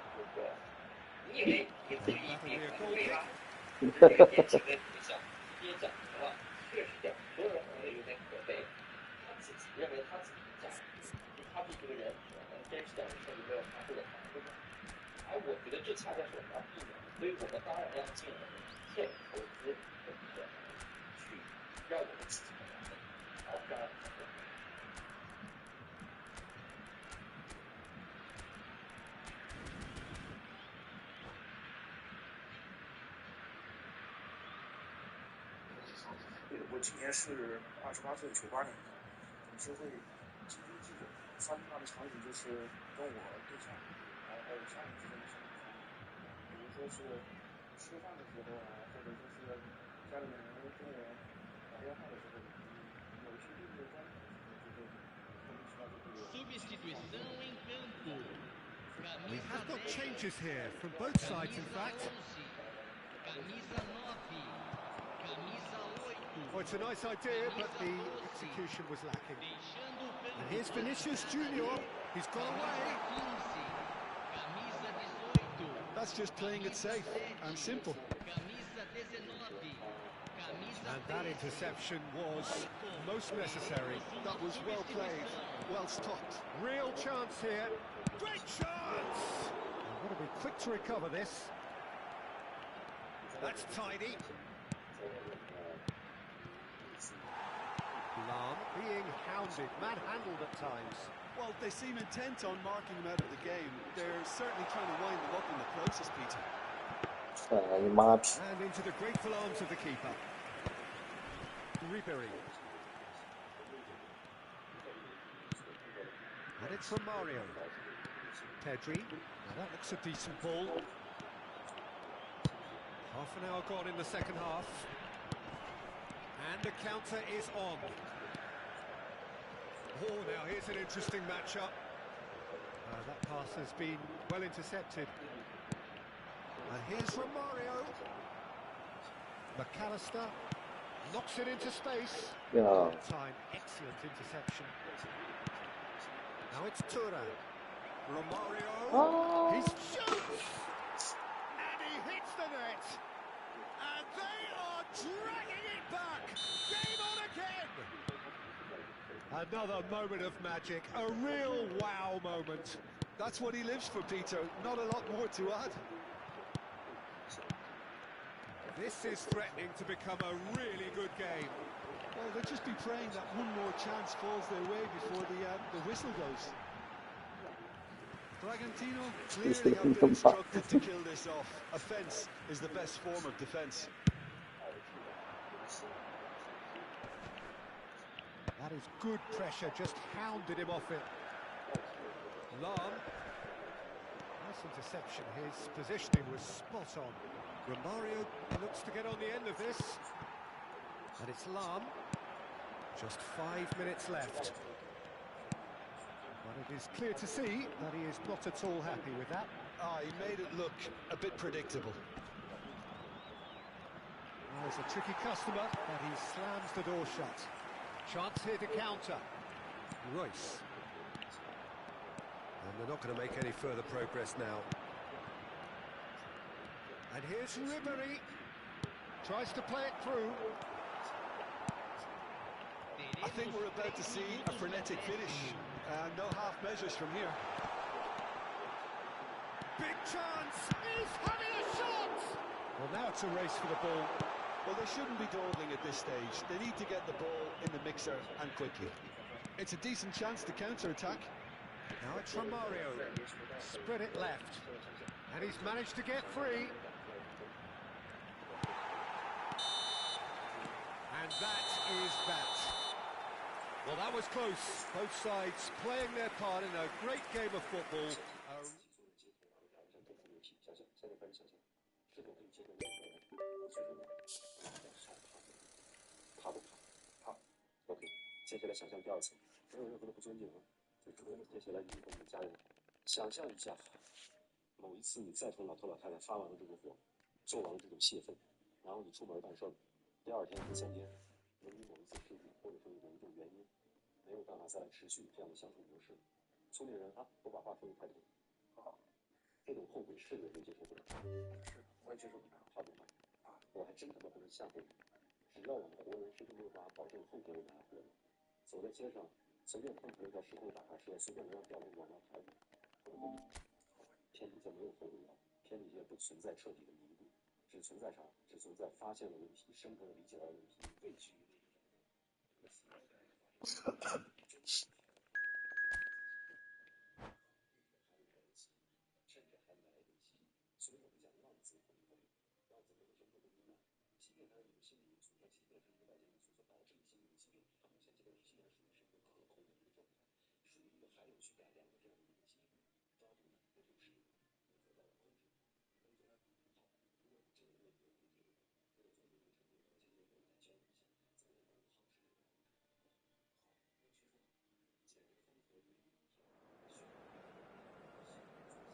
kick.我今年是28岁，98年的，董事会基金记者。发生那个场景就是跟我对象，然后还有家人之间的相处方面，比如说是吃饭的时候啊，或者说是家里面人跟我打电话的时候，有一些对这个关系的时候，就会莫名其妙就会有。We have got changes here from both sides, in fact. Oh, it's a nice idea, but the execution was lacking. And here's Vinicius Junior. He's gone away. That's just playing it safe and simple. And that interception was most necessary. That was well played, well stopped. Real chance here. Great chance! I've got to be quick to recover this. That's tidy. Lam being hounded, manhandled at times. Well, they seem intent on marking him out of the game. They're certainly trying to wind him up in the process, Peter. And into the grateful arms of the keeper. Ribery. And it's from Mario. Pedri. Now that looks a decent ball. Half an hour gone in the second half. And the counter is on. Oh, now here's an interesting matchup. That pass has been well intercepted. And here's Romario. McAllister knocks it into space. Yeah. Time, excellent interception. Now it's Thuram. Romario. He shoots! And he hits the net. And they are dragging it back. Game on again. Another moment of magic. A real wow moment. That's what he lives for, Peter. Not a lot more to add. This is threatening to become a really good game. Well, they'll just be praying that one more chance falls their way before the whistle goes. Bragantino clearly have been instructed to kill this off. Offence is the best form of defence. That is good pressure, just hounded him off it. Lam. Nice interception, his positioning was spot on. Romario looks to get on the end of this. And it's Lam. Just 5 minutes left. But it is clear to see that he is not at all happy with that. He made it look a bit predictable. Well, it's a tricky customer, but he slams the door shut. Chance here to counter. Royce. And they're not going to make any further progress now. And here's Ribery. Tries to play it through. I think we're about to see a frenetic finish. No half measures from here. Big chance! He's having a shot! Well, now it's a race for the ball. Well, they shouldn't be dawdling at this stage. They need to get the ball in the mixer and quickly. It's a decent chance to counter-attack. Now it's Romario. Spread it left. And he's managed to get free. And that is that. Well, that was close. Both sides playing their part in a great game of football. OK， 接下来想象第二层，没有任何的不尊敬啊，就只接下来你和你的家人，想象一下，某一次你再同老头老太太发完了这个火，做完了这种泄愤，然后你出门办事儿，第二天、第三天，由于某一次事故或者说某一种原因，没有办法再持续这样的相处模式，聪明人啊，我把话说的太多，好，这种后悔是人都接受不了，是，我也接受不了，怕不怕？啊，我还真他妈不能吓唬你。只要我们活人是没有办法保证后天我们还活着，走在街上随便碰出来一条石头打卡车，随便能让掉那往上抬的，或者天底下没有后路，天底下不存在彻底的迷路，只存在啥？只存在发现了问题，深刻的理解到问题，畏惧于那个甚至还来得及。所以我们讲浪子回头，浪子回头什么都不难，即便它有心理因素，但即便是一个外界因素所导致的心理疾病，它目前阶段依然属于是一个可控的一个状态，属于一个还有去改良的这样的一个阶段。抓住的那就是得到了控制。所以说，好，如果你真的愿意回这个，或者做一个成功，而且也会来教育一下，怎么样能夯实这个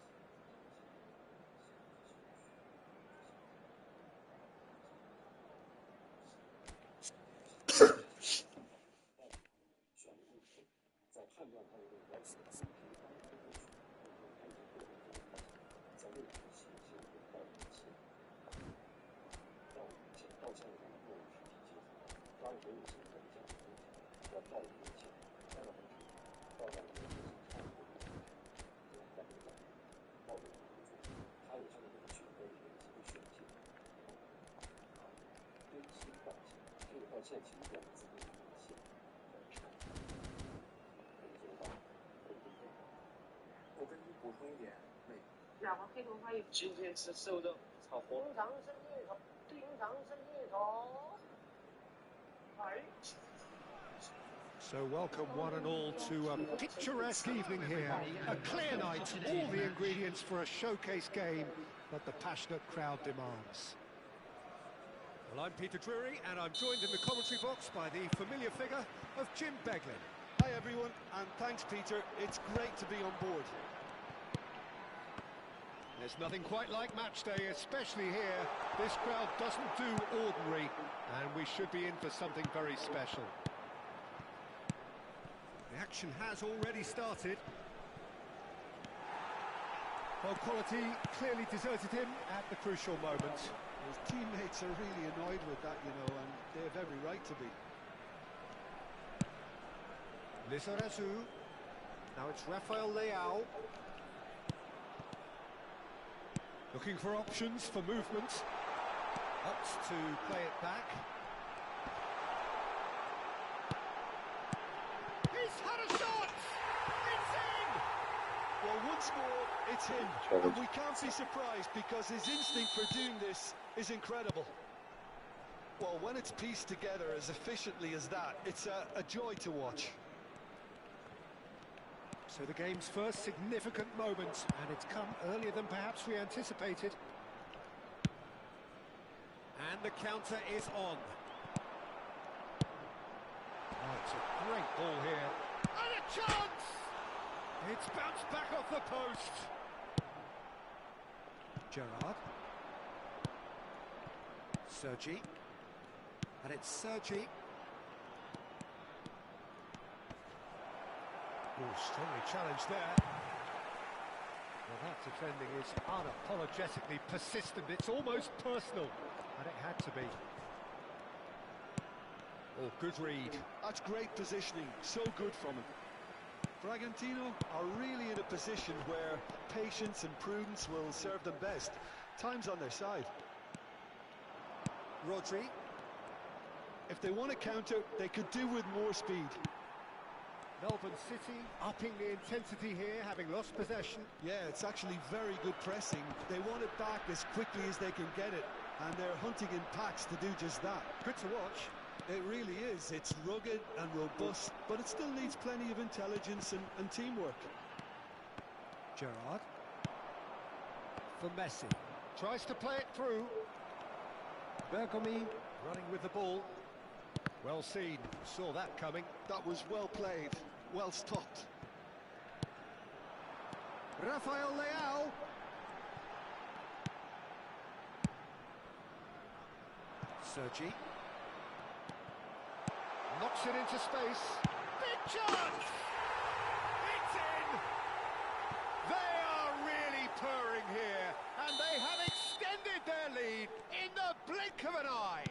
好，那据说简直风和日丽，选在判断他的这个该死的心情方面的去，他已经获得了这种好像在未来的信心和道义歉，道歉的这种任务是提及好，抓住所有心在讲的东西，要道义歉，道到很长，道到一个核心差异的东西，这样在这个讲道德的工作，他有他的这个权威的这个机会选择，真心道歉，这个道歉其实两个字都是一个谢。我跟你补充一点，两个黑头发一今天吃瘦肉炒活。平常深夜头，平常深夜头。哎。So welcome one and all to a picturesque evening here. A clear night, all the ingredients for a showcase game that the passionate crowd demands. Well, I'm Peter Drury, and I'm joined in the commentary box by the familiar figure of Jim Beglin. Hi everyone, and thanks Peter. It's great to be on board. There's nothing quite like match day, especially here. This crowd doesn't do ordinary, and we should be in for something very special. The action has already started. Well, quality clearly deserted him at the crucial moment. His teammates are really annoyed with that, you know, and they have every right to be. Lizarazu. Now it's Rafael Leao. Looking for options for movement. Opts to play it back. He's had a shot! It's in! Well, once more, it's him. And we can't be surprised because his instinct for doing this is incredible. Well, when it's pieced together as efficiently as that, it's a joy to watch. So the game's first significant moment, and it's come earlier than perhaps we anticipated. And the counter is on. Oh, it's a great ball here. And a chance! It's bounced back off the post. Gerrard. Sergi. And it's Sergi. Oh, strongly challenged there. Well, that defending is unapologetically persistent. It's almost personal, and it had to be. Oh, good read. That's great positioning. So good from him. Bragantino are really in a position where patience and prudence will serve them best. Time's on their side. Rodri. If they want to counter, they could do with more speed. Melbourne City upping the intensity here, having lost possession. Yeah, it's actually very good pressing. They want it back as quickly as they can get it, and they're hunting in packs to do just that. Good to watch. It really is. It's rugged and robust, but it still needs plenty of intelligence and teamwork. Gerrard. For Messi. Tries to play it through. Bergomi running with the ball. Well seen. Saw that coming. That was well played. Well stopped. Rafael Leao. Sergi. Knocks it into space. Big chance! It's in! They are really purring here, and they have extended their lead in the blink of an eye.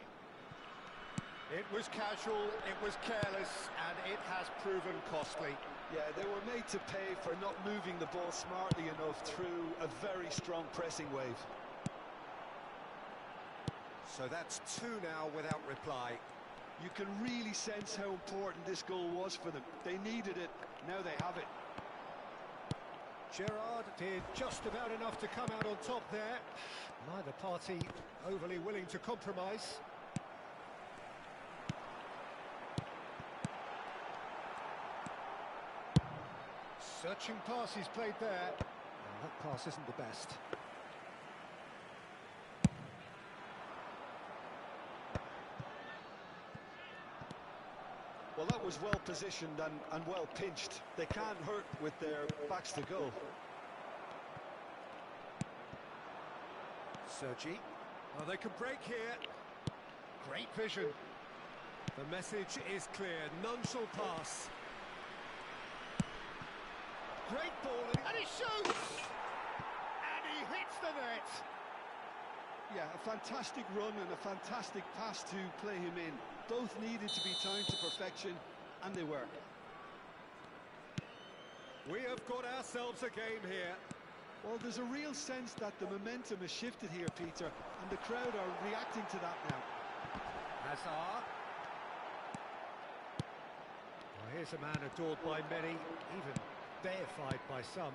It was casual, it was careless, and it has proven costly. Yeah, they were made to pay for not moving the ball smartly enough through a very strong pressing wave. So that's two now without reply. You can really sense how important this goal was for them. They needed it, now they have it. Gerrard did just about enough to come out on top there. Neither party overly willing to compromise. Searching pass he's played there. And that pass isn't the best. Well, that was well positioned and well pinched. They can't hurt with their backs to goal. Sergi. Oh, they can break here. Great vision. The message is clear. None shall pass. Great ball, and he shoots! And he hits the net! Yeah, a fantastic run and a fantastic pass to play him in. Both needed to be timed to perfection, and they were. We have got ourselves a game here. Well, there's a real sense that the momentum has shifted here, Peter, and the crowd are reacting to that now. Hazard. Well, here's a man adored by many, even deified by some.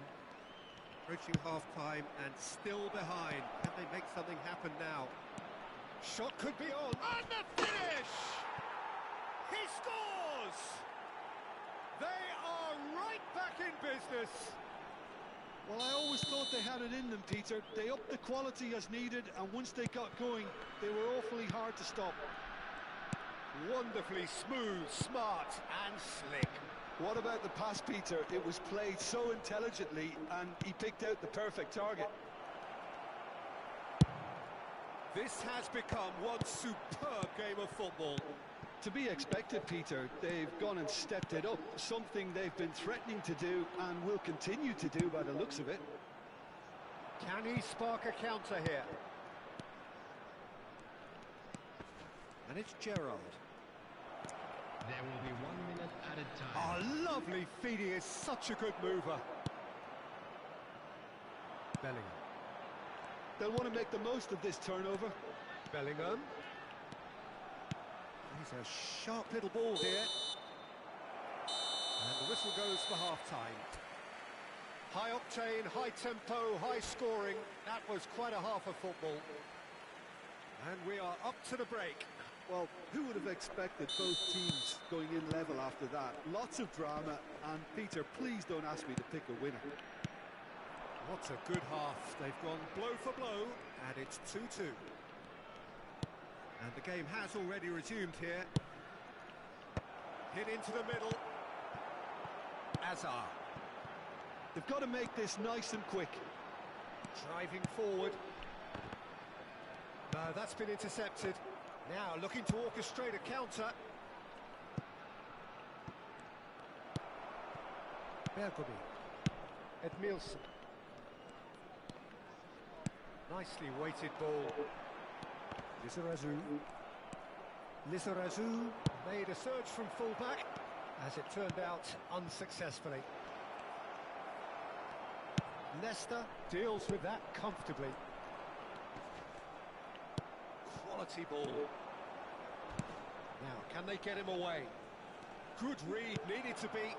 Approaching half-time and still behind. Can they make something happen now? Shot could be on. And the finish! He scores! They are right back in business. Well, I always thought they had it in them, Peter. They upped the quality as needed, and once they got going, they were awfully hard to stop. Wonderfully smooth, smart and slick. What about the pass, Peter? It was played so intelligently and he picked out the perfect target. This has become one superb game of football. To be expected, Peter. They've gone and stepped it up, something they've been threatening to do and will continue to do by the looks of it. Can he spark a counter here? And it's Gerrard. There will be 1 minute at a time. Oh, lovely feed. He is such a good mover. Bellingham. They'll want to make the most of this turnover. Bellingham. He's a sharp little ball here. And the whistle goes for half-time. High octane, high tempo, high scoring. That was quite a half of football. And we are up to the break. Well, who would have expected both teams going in level after that? Lots of drama, and Peter, please don't ask me to pick a winner. What a good half. They've gone blow for blow, and it's 2-2. And the game has already resumed here. Hit into the middle. Azar. They've got to make this nice and quick. Driving forward. No, that's been intercepted. Now looking to orchestrate a counter. Bergomi. Edmilson. Nicely weighted ball. Lizarazu. Lizarazu made a surge from fullback, as it turned out unsuccessfully. Leicester deals with that comfortably. Quality ball. Now, can they get him away? Good read, needed to be.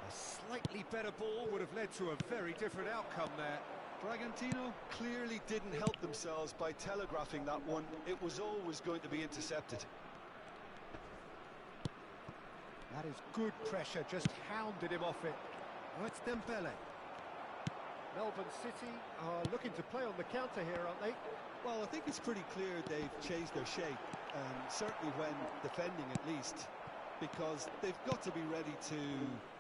A slightly better ball would have led to a very different outcome there. Bragantino clearly didn't help themselves by telegraphing that one. It was always going to be intercepted. That is good pressure, just hounded him off it. Oh, it's Dembele. Melbourne City are looking to play on the counter here, aren't they? Well, I think it's pretty clear they've changed their shape, certainly when defending at least, because they've got to be ready to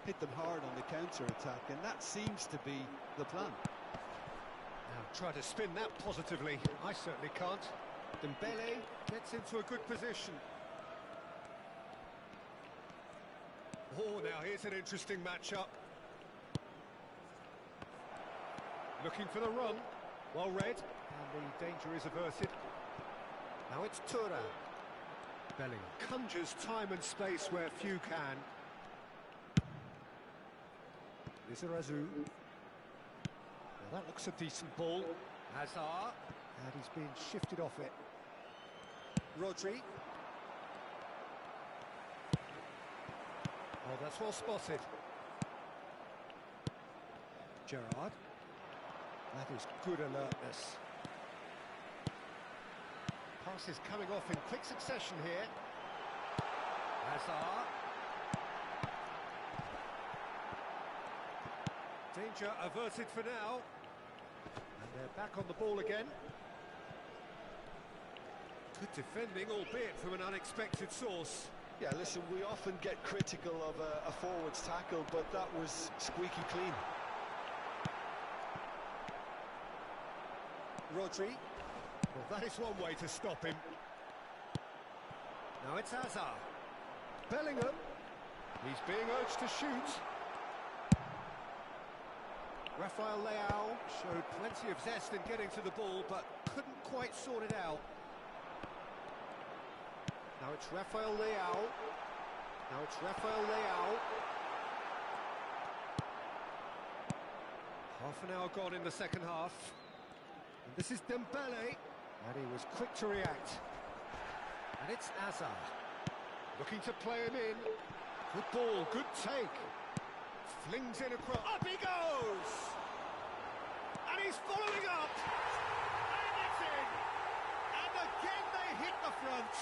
hit them hard on the counter-attack, and that seems to be the plan. Now try to spin that positively. I certainly can't. Dembele gets into a good position. Oh, now here's an interesting matchup. Looking for the run. Well read. And the danger is averted. Now it's Thuram. Bellingham conjures time and space where few can. Lizarazu. Now that looks a decent ball. Hazard. And he's been shifted off it. Rodri. Oh, that's well spotted. Gerrard. That is good alertness. Passes coming off in quick succession here. Hazard. Danger averted for now. And they're back on the ball again. Good defending, albeit from an unexpected source. Yeah, listen, we often get critical of a forward's tackle, but that was squeaky clean. Rodri. Well, that is one way to stop him. Now it's Hazard. Bellingham. He's being urged to shoot. Rafael Leao showed plenty of zest in getting to the ball, but couldn't quite sort it out. Now it's Rafael Leao. Now it's Rafael Leao. Half an hour gone in the second half. And this is Dembele. And he was quick to react. And it's Hazard. Looking to play him in. Good ball, good take. Flings in across. Up he goes! And he's following up! And it's in! And again they hit the front.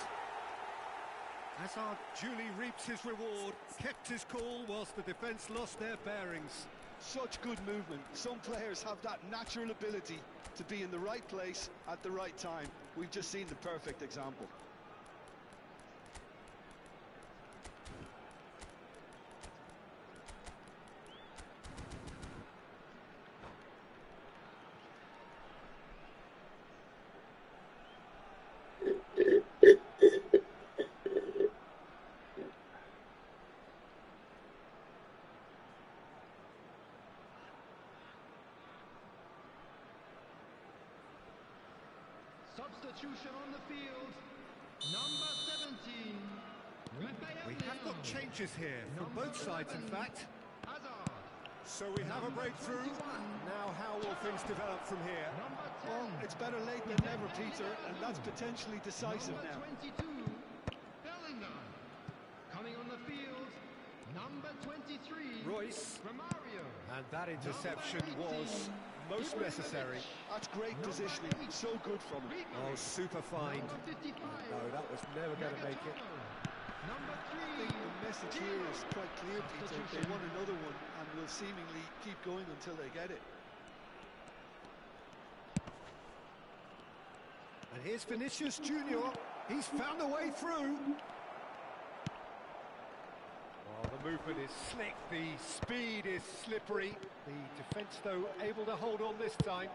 Hazard duly reaps his reward, kept his cool whilst the defence lost their bearings. Such good movement. Some players have that natural ability to be in the right place at the right time. We've just seen the perfect example. Substitution on the field. Number 17. We have got changes here from both sides, in fact. Hazard. So we have a breakthrough. Now how will things develop from here? Well, it's better late than never, Peter, and that's potentially decisive Number now. 22. Bellingham. Coming on the field. Number 23. Royce. Romario. And that interception was most necessary. That's great positioning, so good from him. Oh, super fine. Number 55. No, that was never going to make it. Number 3. I think the message here is quite clear, Peter. They want another one and will seemingly keep going until they get it. And here's Vinicius Junior. He's found a way through. Oh, the movement is slick, the speed is slippery. The defence, though, able to hold on this time.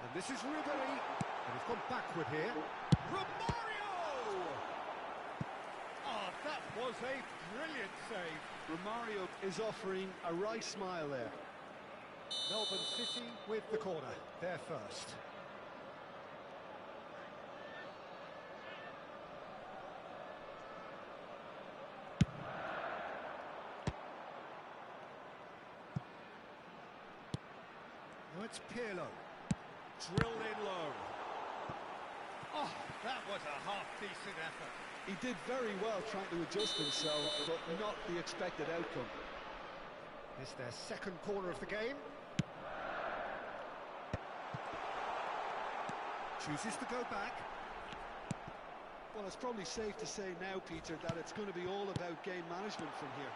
And this is Ribery. And he's gone backward here. Romario! Oh, that was a brilliant save. Romario is offering a right smile there. Melbourne City with the corner. They're first. Now it's Pirlo. Drilled in low. Oh, that was a half-decent effort. He did very well trying to adjust himself, but not the expected outcome. It's their second corner of the game. Chooses to go back. Well, it's probably safe to say now, Peter, that it's going to be all about game management from here.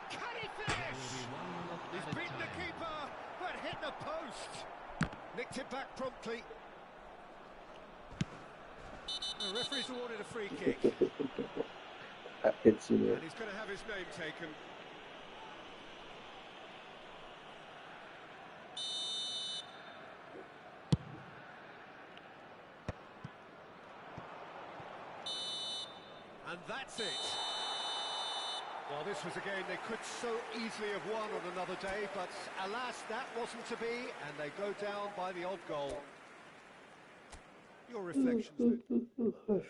Can he finish? He's beaten the keeper, but hit the post. Nicked it back promptly. The referee's awarded a free kick. And he's going to have his name taken. And that's it. Well, this was a game they could so easily have won on another day, but alas, that wasn't to be, and they go down by the odd goal. Your reflections, Luke?